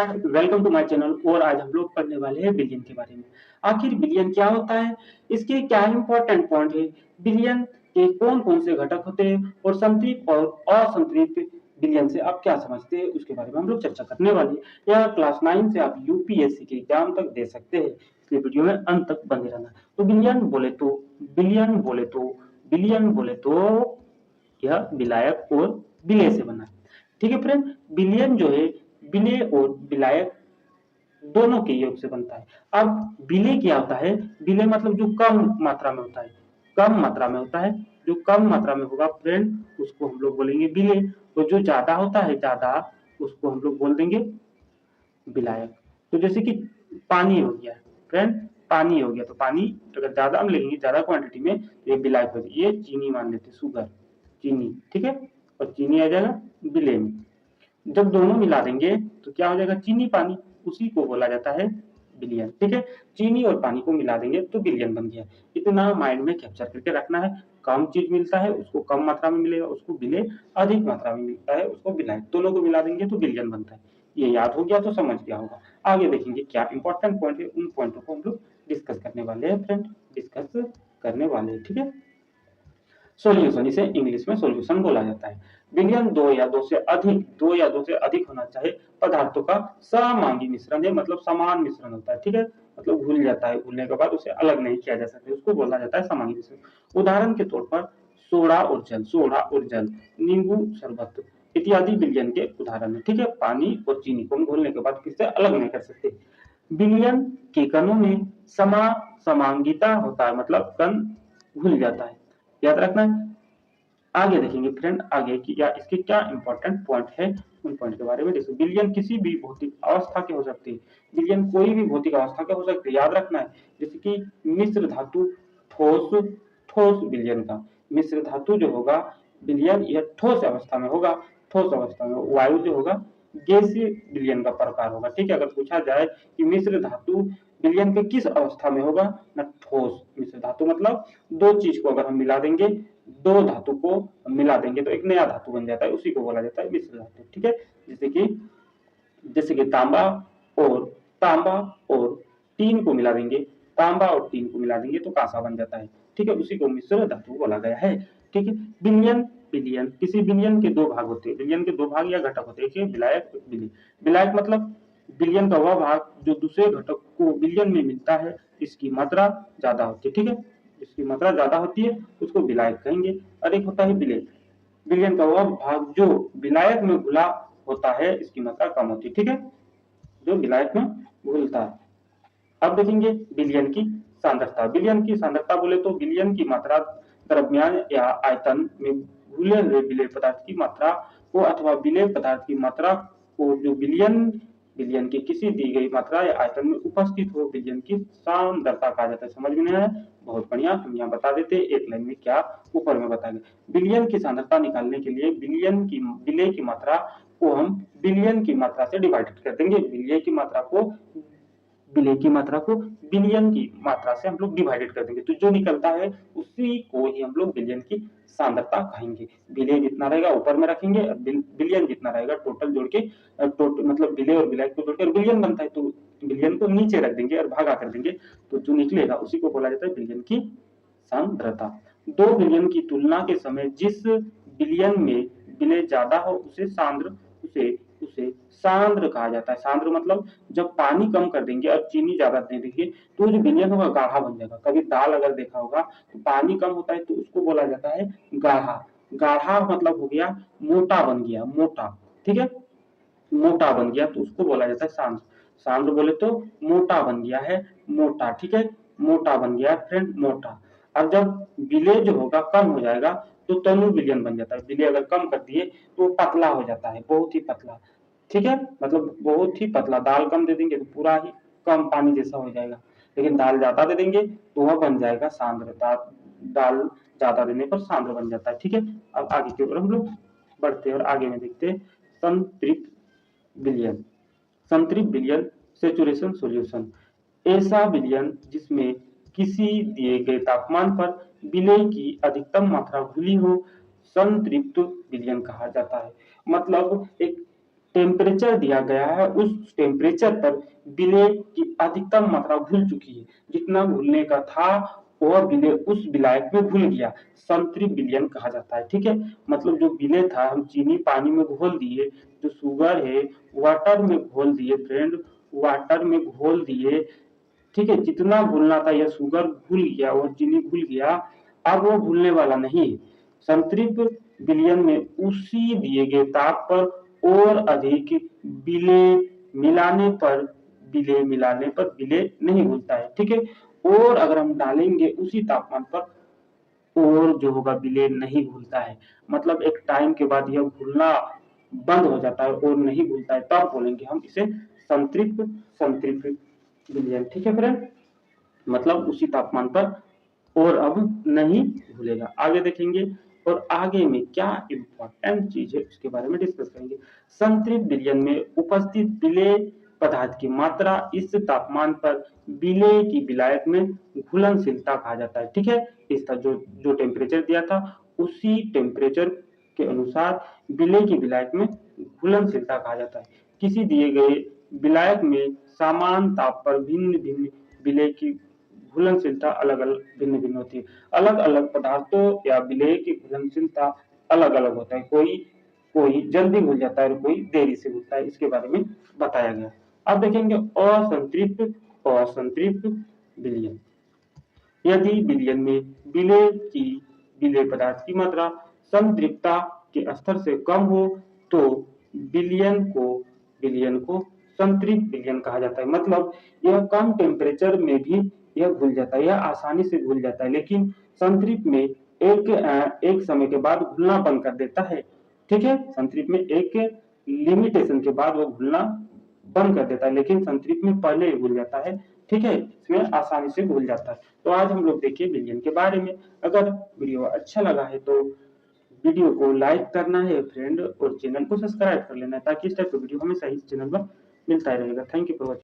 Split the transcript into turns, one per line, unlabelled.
नमस्कार, welcome to my channel. और आज हम लोग पढ़ने वाले हैं बिलियन के बारे में। आखिर बिलियन क्या होता है, इसके क्या इंपॉर्टेंट पॉइंट है, बिलियन के कौन कौन से घटक होते हैं और संतृप्त और असंतृप्त बिलियन से आप क्या समझते हैं, उसके बारे में हम लोग चर्चा करने वाले हैं। यह क्लास 9 से आप यूपीएससी के एग्जाम तक दे सकते हैं, इसलिए वीडियो में अंत तक बने रहना। तो बिलियन बोले तो यह विलायक और विलय से बना है। ठीक है फ्रेंड, बिलियन जो है विलय और विलायक दोनों के योग से बनता है। अब विलय क्या होता है, विलय मतलब जो कम मात्रा में होता है, जो कम मात्रा में होगा फ्रेंड उसको हम लोग बोलेंगे विलय, तो जो ज्यादा होता है ज्यादा उसको हम लोग बोल देंगे विलायक। तो जैसे कि पानी हो गया फ्रेंड, पानी हो गया तो पानी अगर ज्यादा हम लेंगे ज्यादा क्वांटिटी में ये विलायक हो जाएगा। ये चीनी मान लेते, शुगर चीनी, ठीक है, और चीनी आ जाएगा विलय में। जब दोनों मिला देंगे तो क्या हो जाएगा, चीनी पानी, उसी को बोला जाता है बिलियन। ठीक है, चीनी और पानी को मिला देंगे तो बिलियन बन गया। इतना माइंड में कैप्चर करके रखना है। कम चीज मिलता है उसको कम मात्रा में मिलेगा, उसको विलय, अधिक मात्रा में मिलता है उसको विलायक, दोनों को मिला देंगे तो बिलियन बनता है। ये याद हो गया तो समझ गया होगा। आगे देखेंगे क्या इंपॉर्टेंट पॉइंट है, उन पॉइंटों को हम लोग डिस्कस करने वाले हैं फ्रेंड, ठीक है। सॉल्यूशन, इसे इंग्लिश में सॉल्यूशन बोला जाता है। विलयन दो या दो से अधिक होना चाहिए पदार्थों का समांगी मिश्रण है, मतलब समान मिश्रण होता है। ठीक है, मतलब घुल जाता है, घुलने के बाद उसे अलग नहीं किया जा सकता, उसको बोला जाता है समांगी मिश्रण। उदाहरण के तौर पर सोडा और जल, नींबू शरबत इत्यादि विलयन के उदाहरण है। ठीक है, पानी और चीनी को घोलने के बाद फिर से अलग नहीं कर सकते। विलयन के कणों में समांगिता होता है, मतलब कण घुल जाता है, याद रखना है। आगे देखेंगे फ्रेंड, आगे की या इसके क्या इंपॉर्टेंट पॉइंट है, उन पॉइंट के बारे में देखो। विलयन किसी भी भौतिक अवस्था के हो सकते हैं, विलयन कोई भी भौतिक अवस्था के हो सकते हैं, याद रखना है। जैसे कि मिश्र धातु ठोस विलयन का, मिश्र धातु जो होगा विलयन यह ठोस अवस्था में होगा, ठोस अवस्था में। वायु जो होगा गैसीय विलयन का प्रकार होगा। ठीक है, अगर पूछा जाए कि मिश्र धातु विलयन के किस अवस्था में होगा ना, ठोस। मिश्र धातु मतलब दो चीज को अगर हम मिला देंगे, दो धातु को मिला देंगे तो एक नया धातु बन जाता है, उसी को बोला जाता है मिश्र धातु। ठीक है, जैसे कि तांबा और टीन को मिला देंगे, तो कांसा बन जाता है। ठीक है, उसी को मिश्र धातु बोला गया है। ठीक है, विलयन किसी विलयन के दो भाग होते हैं, विलयन के दो भाग या घटक होते हैं, एक विलायक, एक विलय। विलायक मतलब विलयन का वह भाग जो दूसरे घटक को विलयन में मिलता है, इसकी मात्रा ज्यादा होती है। ठीक है, इसकी मात्रा ज्यादा होती है उसको विलायक कहेंगे। और एक होता है विलय, विलयन का वह भाग जो विलायक में घुला होता है, इसकी मात्रा कम होती है। ठीक है, जो विलायक में घुलता है। अब देखेंगे विलयन की सांद्रता। विलयन की सांद्रता बोले तो विलयन की मात्रा द्रव्यमान या आयतन में घुले हुए विलय पदार्थ की मात्रा को अथवा विलय पदार्थ की मात्रा को जो विलयन की किसी दी गई मात्रा या आयतन में उपस्थित हो, विलयन की सांद्रता कहा जाता है। समझ में नहीं आया, बहुत बढ़िया, हम यहाँ बता देते एक लाइन में क्या ऊपर में बता गए। विलयन की सांद्रता निकालने के लिए विलय की मात्रा को हम विलयन की मात्रा से डिवाइड कर देंगे, विलय की मात्रा को विलयन की मात्रा से हम लोग डिवाइडेड कर देंगे, तो जो निकलता है उसी को ही हम लोग विलयन की सांद्रता कहेंगे। विलय जितना रहेगा ऊपर में रखेंगे, विलयन जितना रहेगा टोटल जोड़ के, मतलब विलय और विलायक को जोड़कर विलयन बनता है, तो विलयन को नीचे रख देंगे और भागा कर देंगे, तो जो निकलेगा उसी को बोला जाता है विलयन की सांद्रता। दो विलयन की तुलना के समय जिस विलयन में विलय ज्यादा हो उसे सांद्र कहा जाता है। सांद्र मतलब जब पानी कम कर देंगे और चीनी ज्यादा दे देंगे तो जो विलयन होगा गाढ़ा बन जाएगा। कभी दाल अगर देखा होगा तो पानी कम होता है तो उसको बोला जाता है गाढ़ा। गाढ़ा मतलब हो गया मोटा बन गया, मोटा। ठीक है, मोटा बन गया तो उसको बोला जाता है सांद्र। सांद्र बोले तो मोटा बन गया है, मोटा। ठीक है, मोटा बन गया फ्रेंड, मोटा। अब जब विलय जो होगा कम हो जाएगा तो तनु विलयन बन जाता है। विलय अगर कम कर दिए तो पतला हो जाता है, बहुत ही पतला। ठीक है, मतलब बहुत ही पतला। दाल कम दे देंगे तो पूरा ही कम पानी जैसा हो जाएगा, लेकिन दाल ज्यादा दे देंगे तो वह बन जाएगा सांद्र। दाल ज्यादा देने पर सांद्र बन जाता है। ठीक है, अब आगे की ओर हम लोग बढ़ते हैं और आगे में देखते हैं संतृप्त विलयन। संतृप्त विलयन सैचुरेशन सॉल्यूशन, ऐसा विलयन जिसमें किसी दिए गए तापमान पर विलय की अधिकतम मात्रा घुली हो, संतृप्त विलयन कहा जाता है। मतलब एक टेम्परेचर दिया गया है उस टेम्परेचर पर विलेय की अधिकतम मात्रा घुल चुकी है, जितना घुलने का था वह विलेय उस विलायक में घुल गया, संतृप्त विलयन कहा जाता है। ठीक है, मतलब जो विलेय था हम चीनी पानी में घोल दिए, जो शुगर है वाटर में घोल दिए फ्रेंड, वाटर में घोल दिए। ठीक है, जितना घुलना था यह शुगर घुल गया और चीनी घुल गया, अब वो घुलने वाला नहीं है। संतृप्त विलयन में उसी दिए गए ताप पर और अधिक विलेय मिलाने पर विलेय नहीं घुलता है। ठीक है, और अगर हम डालेंगे उसी तापमान पर और जो होगा विलेय नहीं घुलता है, मतलब एक टाइम के बाद यह घुलना बंद हो जाता है और नहीं घुलता है, तब बोलेंगे हम इसे संतृप्त संतृप्त विलयन। ठीक है फ्रेंड, मतलब उसी तापमान पर और अब नहीं घुलेगा। आगे देखेंगे और आगे में क्या इंपॉर्टेंट चीज है उसके बारे में डिस्कस करेंगे। संतृप्त विलयन में उपस्थित विलेय पदार्थ की मात्रा इस तापमान पर विलेय की विलायक में घुलनशीलता कहा जाता है। ठीक है, इसका जो जो टेम्परेचर दिया था उसी टेम्परेचर के अनुसार विलेय की विलायक में घुलनशीलता कहा जाता है। किसी दिए गए विलायक में समान ताप पर भिन्न भिन्न विलेय की घुलनशीलता अलग अलग भिन्न भिन्न होती है। अलग अलग पदार्थों या विलेय की घुलनशीलता अलग अलग होता है, कोई कोई जल्दी घुल जाता है और कोई देरी से घुलता है, इसके बारे में बताया गया। अब देखेंगे असंतृप्त असंतृप्त विलयन। यदि विलयन में विलेय पदार्थ की मात्रा संतृप्तता के स्तर से कम हो तो विलयन को संतृप्त विलयन कहा जाता है। मतलब यह कम टेम्परेचर में भी यह घुल जाता है, यह आसानी से घुल जाता है, लेकिन संतृप्त में एक समय के बाद घुलना बंद कर देता है। ठीक है, संतृप्त में एक लिमिटेशन के बाद वो घुलना बंद कर देता है, लेकिन संतृप्त में पहले ही घुल जाता है। ठीक है, इसमें आसानी से घुल जाता है। तो आज हम लोग देखिए विलयन के बारे में। अगर वीडियो अच्छा लगा है तो वीडियो को लाइक करना है फ्रेंड और चैनल को सब्सक्राइब कर लेना है, ताकि इस टाइप का वीडियो हमेशा इस चैनल पर मिलता रहेगा। Thank you for watching.